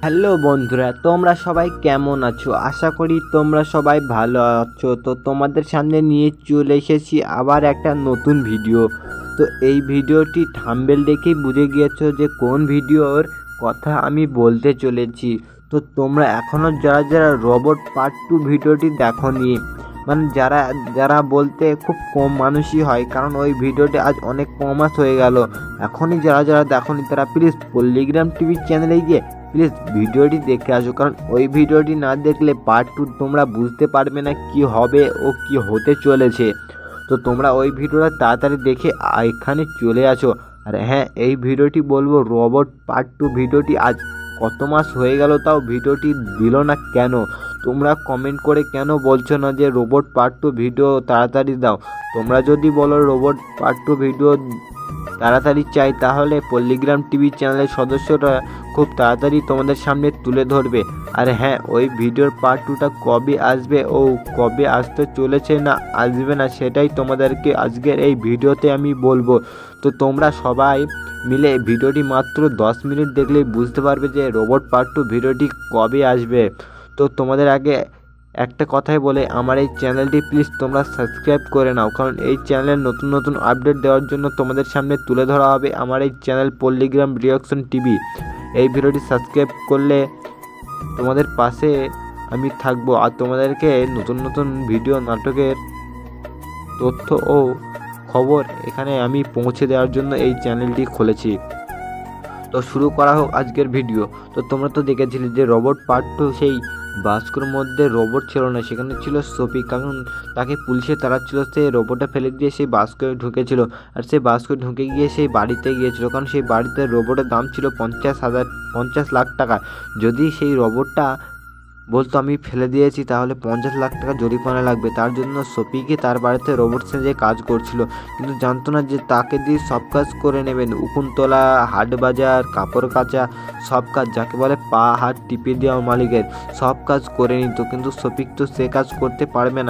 Hello বন্ধুরা, তোমরা সবাই কেমন আছো? আশা করি তোমরা সবাই ভালো আছো। তো তোমাদের সামনে নিয়ে চলে এসেছি আবার একটা নতুন ভিডিও। তো এই ভিডিওটি থাম্বনেল দেখেই বুঝে গিয়েছো যে কোন ভিডিওর কথা আমি বলতে চলেছি। তো তোমরা এখনও যারা যারা রোবট পার্ট 2 ভিডিওটি দেখোনি, মানে যারা যারা বলতে খুব কম মানুষই হয়, কারণ ওই ভিডিওটি আজ অনেক মাস হয়ে গেল। এখনই যারা যারা দেখোনি তারা প্লিজ পল্লিগ্রাম টিভি চ্যানেলে গিয়ে প্লিজ ভিডিওটি দেখে আসো, কারণ ওই ভিডিওটি না দেখলে পার্ট 2 তোমরা বুঝতে পারবে না কি হবে ও কি হতে চলেছে। তো তোমরা ওই ভিডিওটা তাড়াতাড়ি দেখে এখানে চলে আসো। আর হ্যাঁ, এই ভিডিওটি বলবো রোবট পার্ট 2 ভিডিওটি আজ কত মাস হয়ে গেল তাও ভিডিওটি দিল না কেন? তোমরা কমেন্ট করে কেন বলছো না যে রোবট পার্ট 2 ভিডিও তাড়াতাড়ি দাও? তোমরা যদি বলো রোবট পার্ট 2 ভিডিও তাড়াতাড়ি চাই, তাহলে পল্লিগ্রাম টিভি চ্যানেলের সদস্যরা খুব তাড়াতাড়ি তোমাদের সামনে তুলে ধরবে। আর হ্যাঁ, ওই ভিডিওর পার্ট 2টা কবে আসবে ও কবে আসতে চলেছে না আসবে না সেটাই তোমাদেরকে আজকের এই ভিডিওতে আমি বলবো। তো তোমরা সবাই মিলে ভিডিওটি মাত্র 10 মিনিট দেখলেই বুঝতে পারবে যে রোবট পার্ট 2 ভিডিওটি কবে আসবে। তো তোমাদের আগে একটা কথাই বলে, আমার এই চ্যানেলটি প্লিজ তোমরা সাবস্ক্রাইব করে নাও, কারণ এই চ্যানেলের নতুন নতুন আপডেট দেওয়ার জন্য তোমাদের সামনে তুলে ধরা হবে আমার এই চ্যানেল পল্লিগ্রাম রিয়াকশন টিভি। এই ভিডিওটি সাবস্ক্রাইব করলে তোমাদের পাশে আমি থাকবো আর তোমাদেরকে নতুন নতুন ভিডিও নাটকের তথ্য ও খবর এখানে আমি পৌঁছে দেওয়ার জন্য এই চ্যানেলটি খুলেছি। তো শুরু করা হোক আজকের ভিডিও। তো তোমরা তো দেখেছিলে যে রোবট পার্ট 2 সেই বাস্কর মধ্যে রোবট ছিল না, সেখানে ছিল সোফি, কারণ তাকে পুলিশে তাড়াচ্ছিল। সে রোবটটা ফেলে দিয়ে সেই বাস্কে ঢুকেছিল, আর সেই বাস্কে ঢুকে গিয়ে সেই বাড়িতে গিয়েছিল, কারণ সেই বাড়িতে রোবটের দাম ছিল 50 লাখ টাকা। যদি সেই রোবটটা বলতো আমি ফেলে দিয়েছি তাহলে 50 লাখ টাকা জরিমানা লাগবে। তার জন্য সফিকে তার বাড়িতে রোবট সেজে কাজ করছিল, কিন্তু জানতো না যে তাকে দিয়ে সব কাজ করে নেবেন। উকুন তোলা, হাট বাজার, কাপড় কাচা, সব কাজ, যাকে বলে পা হাত টিপে দেওয়া মালিকের, সব কাজ করে নিত। কিন্তু সফিক তো সে কাজ করতে পারবে না,